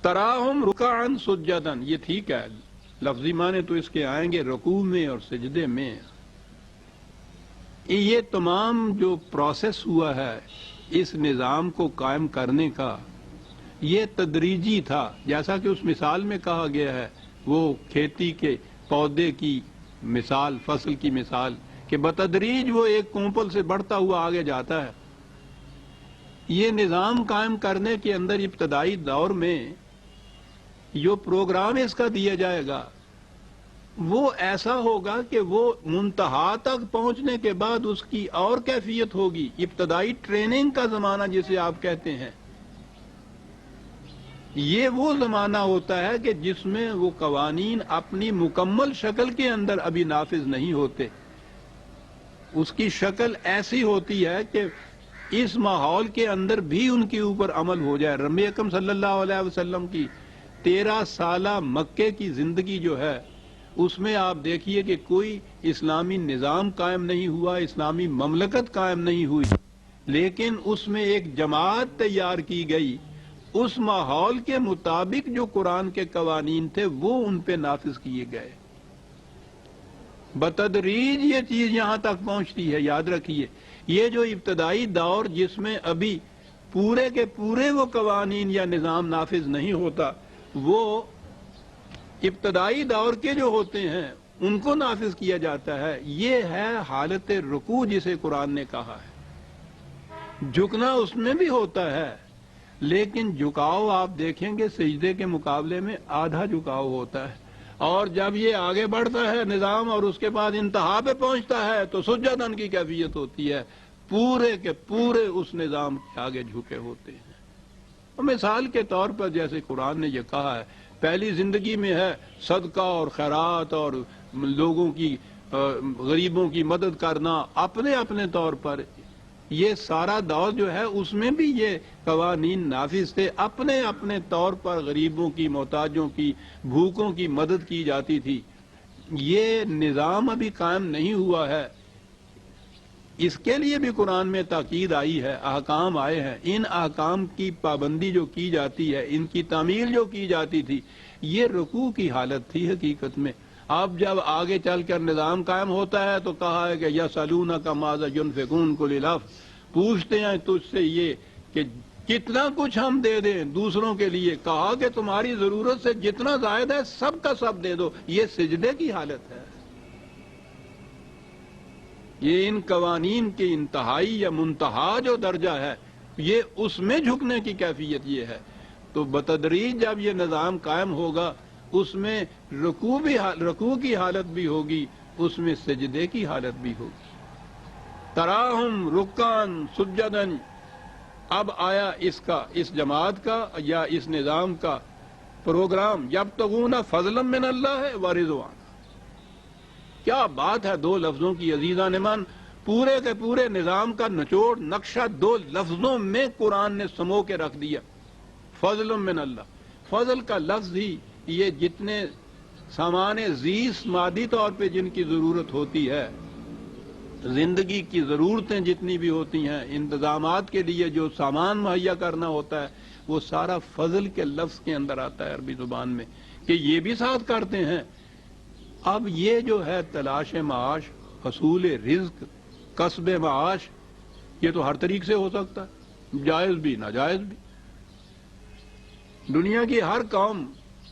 تراہم رکعن سجدن، یہ ٹھیک ہے، لفظی معنی تو اس کے آئیں گے رکوع میں اور سجدے میں۔ یہ تمام جو پروسیس ہوا ہے اس نظام کو قائم کرنے کا، یہ تدریجی تھا، جیسا کہ اس مثال میں کہا گیا ہے، وہ کھیتی کے پودے کی مثال، فصل کی مثال، کہ بتدریج وہ ایک کونپل سے بڑھتا ہوا آگے جاتا ہے۔ یہ نظام قائم کرنے کے اندر ابتدائی دور میں جو پروگرام اس کا دیا جائے گا وہ ایسا ہوگا کہ وہ منتہا تک پہنچنے کے بعد اس کی اور کیفیت ہوگی۔ ابتدائی ٹریننگ کا زمانہ جسے آپ کہتے ہیں، یہ وہ زمانہ ہوتا ہے کہ جس میں وہ قوانین اپنی مکمل شکل کے اندر ابھی نافذ نہیں ہوتے۔ اس کی شکل ایسی ہوتی ہے کہ اس ماحول کے اندر بھی ان کے اوپر عمل ہو جائے۔ نبی اکرم صلی اللہ علیہ وسلم کی 13 سالہ مکے کی زندگی جو ہے، اس میں آپ دیکھیے کہ کوئی اسلامی نظام قائم نہیں ہوا، اسلامی مملکت قائم نہیں ہوئی، لیکن اس میں ایک جماعت تیار کی گئی، اس ماحول کے مطابق جو قرآن کے قوانین تھے وہ ان پہ نافذ کیے گئے۔ بتدریج یہ چیز یہاں تک پہنچتی ہے۔ یاد رکھیے، یہ جو ابتدائی دور جس میں ابھی پورے کے پورے وہ قوانین یا نظام نافذ نہیں ہوتا، وہ ابتدائی دور کے جو ہوتے ہیں ان کو نافذ کیا جاتا ہے۔ یہ ہے حالت رکوع جسے قرآن نے کہا ہے۔ جھکنا اس میں بھی ہوتا ہے، لیکن جھکاؤ آپ دیکھیں گے سجدے کے مقابلے میں آدھا جھکاؤ ہوتا ہے، اور جب یہ آگے بڑھتا ہے نظام اور اس کے بعد انتہا پہ پہنچتا ہے تو سجدن کی کیفیت ہوتی ہے، پورے کے پورے اس نظام کے آگے جھکے ہوتے ہیں۔ مثال کے طور پر جیسے قرآن نے یہ کہا ہے، پہلی زندگی میں ہے صدقہ اور خیرات اور لوگوں کی غریبوں کی مدد کرنا اپنے اپنے طور پر، یہ سارا دور جو ہے اس میں بھی یہ قوانین نافذ تھے، اپنے اپنے طور پر غریبوں کی، محتاجوں کی، بھوکوں کی مدد کی جاتی تھی۔ یہ نظام ابھی قائم نہیں ہوا ہے، اس کے لیے بھی قرآن میں تاکید آئی ہے، احکام آئے ہیں۔ ان احکام کی پابندی جو کی جاتی ہے، ان کی تعمیل جو کی جاتی تھی، یہ رکوع کی حالت تھی حقیقت میں۔ اب جب آگے چل کر نظام قائم ہوتا ہے تو کہا ہے کہ یسألونک ماذا ينفقون قل العفو، پوچھتے ہیں تجھ سے یہ کہ کتنا کچھ ہم دے دیں دوسروں کے لیے، کہا کہ تمہاری ضرورت سے جتنا زائد ہے سب کا سب دے دو۔ یہ سجدے کی حالت ہے۔ یہ ان قوانین کے انتہائی یا منتہا جو درجہ ہے، یہ اس میں جھکنے کی کیفیت یہ ہے۔ تو بتدریج جب یہ نظام قائم ہوگا، اس میں رکوع کی حالت بھی ہوگی، اس میں سجدے کی حالت بھی ہوگی۔ تراہم رکعن سجدن، اب آیا اس جماعت کا یا اس نظام کا پروگرام، یبتغون فضلا من اللہ ورضوان۔ کیا بات ہے دو لفظوں کی عزیزان من، پورے کے پورے نظام کا نچوڑ نقشہ دو لفظوں میں قرآن نے سمو کے رکھ دیا، فضل من اللہ۔ فضل کا لفظ ہی یہ جتنے سامان زیست مادی طور پہ جن کی ضرورت ہوتی ہے، زندگی کی ضرورتیں جتنی بھی ہوتی ہیں، انتظامات کے لیے جو سامان مہیا کرنا ہوتا ہے، وہ سارا فضل کے لفظ کے اندر آتا ہے عربی زبان میں، کہ یہ بھی ساتھ کرتے ہیں۔ اب یہ جو ہے تلاش معاش، حصول رزق، کسب معاش، یہ تو ہر طریق سے ہو سکتا ہے، جائز بھی ناجائز بھی۔ دنیا کی ہر قوم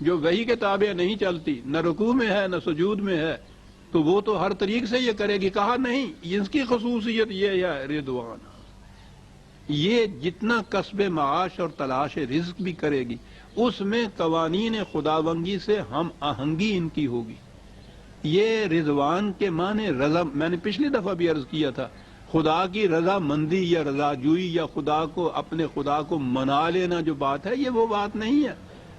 جو وحی کے تابع نہیں چلتی، نہ رکوع میں ہے نہ سجود میں ہے، تو وہ تو ہر طریق سے یہ کرے گی۔ کہا نہیں، اس کی خصوصیت یہ ہے رضوان، یہ جتنا کسب معاش اور تلاش رزق بھی کرے گی، اس میں قوانین خداوندی سے ہم آہنگی ان کی ہوگی۔ یہ رضوان کے معنی رضا، میں نے پچھلی دفعہ بھی عرض کیا تھا، خدا کی رضا مندی یا رضا جوئی یا خدا کو اپنے خدا کو منا لینا جو بات ہے، یہ وہ بات نہیں ہے۔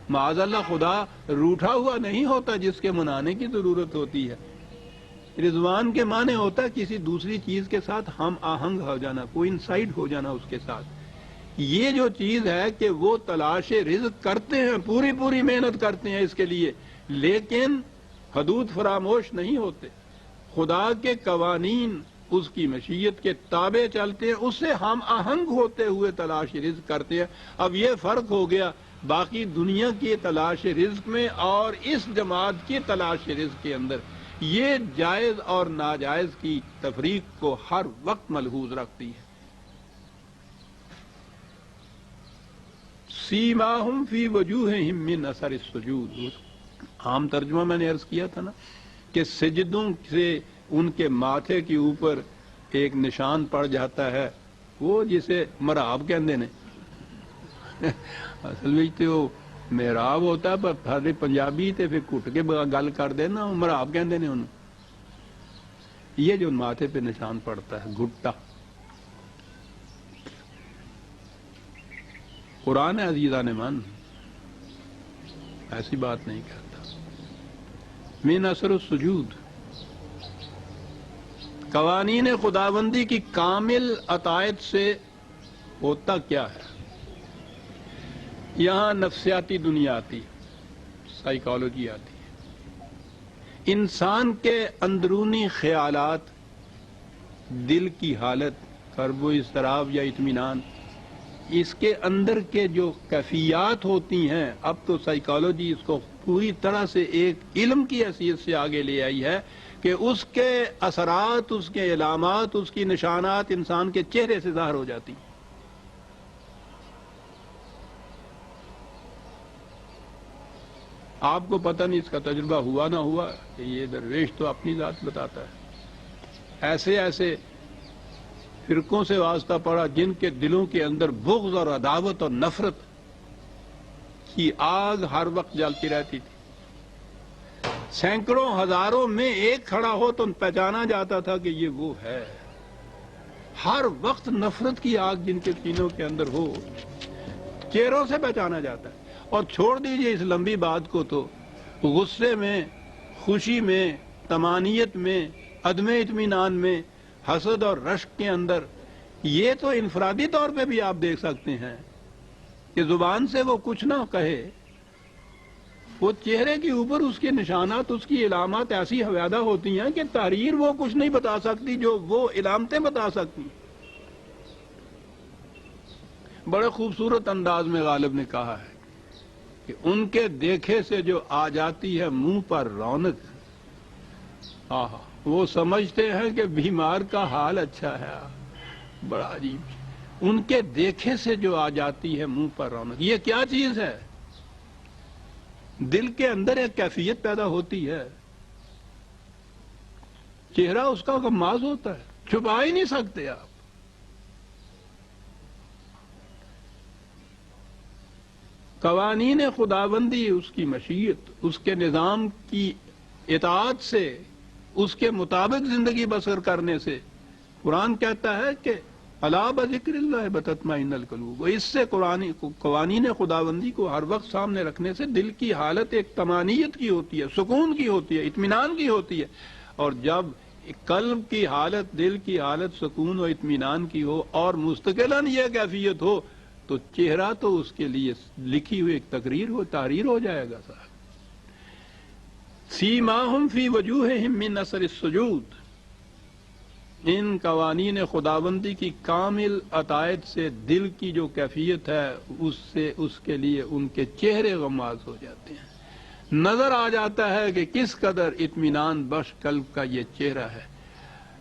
معاذ اللہ خدا روٹھا ہوا نہیں ہوتا جس کے منانے کی ضرورت ہوتی ہے۔ رضوان کے معنی ہوتا ہے کسی دوسری چیز کے ساتھ ہم آہنگ ہو جانا، کوئنسائڈ ہو جانا اس کے ساتھ۔ یہ جو چیز ہے کہ وہ تلاش رزق کرتے ہیں، پوری پوری محنت کرتے ہیں اس کے لیے، لیکن حدود فراموش نہیں ہوتے، خدا کے قوانین اس کی مشیت کے تابع چلتے ہیں، اس سے ہم آہنگ ہوتے ہوئے تلاش رزق کرتے ہیں۔ اب یہ فرق ہو گیا، باقی دنیا کی تلاش رزق میں اور اس جماعت کی تلاش رزق کے اندر یہ جائز اور ناجائز کی تفریق کو ہر وقت ملحوظ رکھتی ہے۔ سیماہم فی وجوہہم من اثر السجود، عام ترجمہ میں نے عرض کیا تھا نا کہ سجدوں سے ان کے ماتھے کے اوپر ایک نشان پڑ جاتا ہے، وہ جسے مراب کہندے نے اصل میں تو محراب ہوتا ہے، پر سارے پنجابی تے پھر کٹ کے گل کر دے نا، مراب کہندے نے انہوں۔ یہ جو ماتھے پہ نشان پڑتا ہے گھٹا، قرآن عزیزان من ایسی بات نہیں کرتا۔ من اثر السجود، قوانین خداوندی کی کامل اطاعت سے ہوتا کیا ہے؟ یہاں نفسیاتی دنیا آتی، سائیکالوجی آتی ہے، انسان کے اندرونی خیالات، دل کی حالت، کرب و اضطراب یا اطمینان، اس کے اندر کے جو کیفیات ہوتی ہیں، اب تو سائیکالوجی اس کو پوری طرح سے ایک علم کی حیثیت سے آگے لے آئی ہے کہ اس کے اثرات، اس کے علامات، اس کی نشانات انسان کے چہرے سے ظاہر ہو جاتی ہیں۔ آپ کو پتہ نہیں اس کا تجربہ ہوا نہ ہوا کہ یہ درویش تو اپنی ذات بتاتا ہے۔ ایسے ایسے فرقوں سے واسطہ پڑا جن کے دلوں کے اندر بغض اور عداوت اور نفرت کی آگ ہر وقت جلتی رہتی تھی، سینکڑوں ہزاروں میں ایک کھڑا ہو تو پہچانا جاتا تھا کہ یہ وہ ہے۔ ہر وقت نفرت کی آگ جن کے سینوں کے اندر ہو، چہروں سے پہچانا جاتا ہے۔ اور چھوڑ دیجئے اس لمبی بات کو، تو غصے میں، خوشی میں، طمانیت میں، عدم اطمینان میں، حسد اور رشک کے اندر، یہ تو انفرادی طور پہ بھی آپ دیکھ سکتے ہیں کہ زبان سے وہ کچھ نہ کہے، وہ چہرے کے اوپر اس کے نشانات، اس کی علامات ایسی حویدہ ہوتی ہیں کہ تحریر وہ کچھ نہیں بتا سکتی جو وہ علامتیں بتا سکتی۔ بڑے خوبصورت انداز میں غالب نے کہا ہے کہ ان کے دیکھے سے جو آ جاتی ہے منہ پر رونق، وہ سمجھتے ہیں کہ بیمار کا حال اچھا ہے۔ بڑا عجیب، ان کے دیکھے سے جو آ جاتی ہے منہ پر رونق، یہ کیا چیز ہے؟ دل کے اندر ایک کیفیت پیدا ہوتی ہے، چہرہ اس کا غماز ہوتا ہے، چھپا ہی نہیں سکتے آپ۔ قوانین خداوندی، اس کی مشیت، اس کے نظام کی اطاعت سے، اس کے مطابق زندگی بسر کرنے سے، قرآن کہتا ہے کہ الا بذکر اللہ بتطمئن القلوب، اس سے قوانین خداوندی کو ہر وقت سامنے رکھنے سے دل کی حالت ایک طمانیت کی ہوتی ہے، سکون کی ہوتی ہے، اطمینان کی ہوتی ہے۔ اور جب قلب کی حالت، دل کی حالت سکون و اطمینان کی ہو اور مستقلاً یہ کیفیت ہو، تو چہرہ تو اس کے لیے لکھی ہوئی ایک تحریر ہو جائے گا صاحب۔ سیماہم فی وجوہہم من اثر السجود، ان قوانین خداوندی کی کامل اطاعت سے دل کی جو کیفیت ہے، اس سے اس کے لیے ان کے چہرے غماز ہو جاتے ہیں، نظر آ جاتا ہے کہ کس قدر اطمینان بخش قلب کا یہ چہرہ ہے۔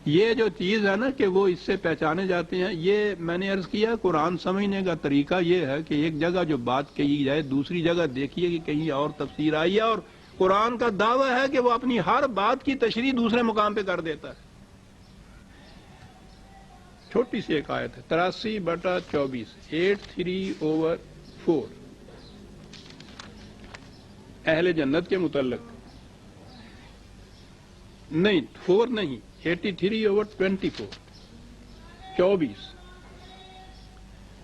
یہ جو چیز ہے نا کہ وہ اس سے پہچانے جاتے ہیں، یہ میں نے عرض کیا، قرآن سمجھنے کا طریقہ یہ ہے کہ ایک جگہ جو بات کہی جائے، دوسری جگہ دیکھیے کہ کہیں اور تفسیر آئی ہے، اور قرآن کا دعویٰ ہے کہ وہ اپنی ہر بات کی تشریح دوسرے مقام پہ کر دیتا ہے۔ چھوٹی سی ایک آیت ہے، 83/24، 83/4، اہل جنت کے متعلق، نہیں 4 نہیں، 83/24، 24،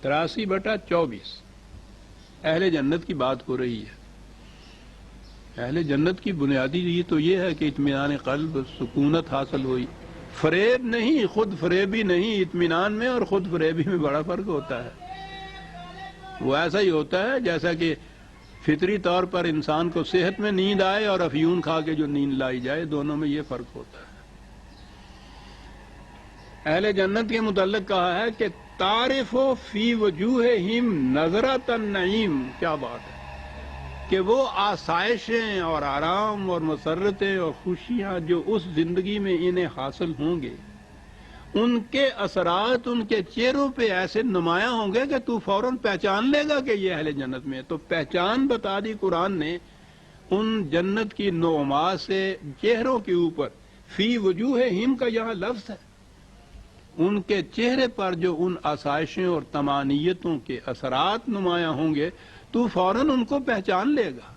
83/24، اہل جنت کی بات ہو رہی ہے۔ اہل جنت کی بنیادی یہ تو یہ ہے کہ اطمینان قلب، سکونت حاصل ہوئی، فریب نہیں، خود فریبی نہیں، اطمینان میں اور خود فریبی میں بڑا فرق ہوتا ہے۔ وہ ایسا ہی ہوتا ہے جیسا کہ فطری طور پر انسان کو صحت میں نیند آئے اور افیون کھا کے جو نیند لائی جائے، دونوں میں یہ فرق ہوتا ہے۔ اہل جنت کے متعلق کہا ہے کہ تعرف فی وجوہہم نظرۃ النعیم، کیا بات ہے کہ وہ آسائشیں اور آرام اور مسرتیں اور خوشیاں جو اس زندگی میں انہیں حاصل ہوں گے، ان کے اثرات ان کے چہروں پہ ایسے نمایاں ہوں گے کہ تو فوراً پہچان لے گا کہ یہ اہل جنت میں ہے۔ تو پہچان بتا دی قرآن نے ان جنت کی نعمات سے چہروں کے اوپر، فی وجوہہم کا یہاں لفظ ہے، ان کے چہرے پر جو ان آسائشیں اور طمانینتوں کے اثرات نمایاں ہوں گے تو فوراً ان کو پہچان لے گا۔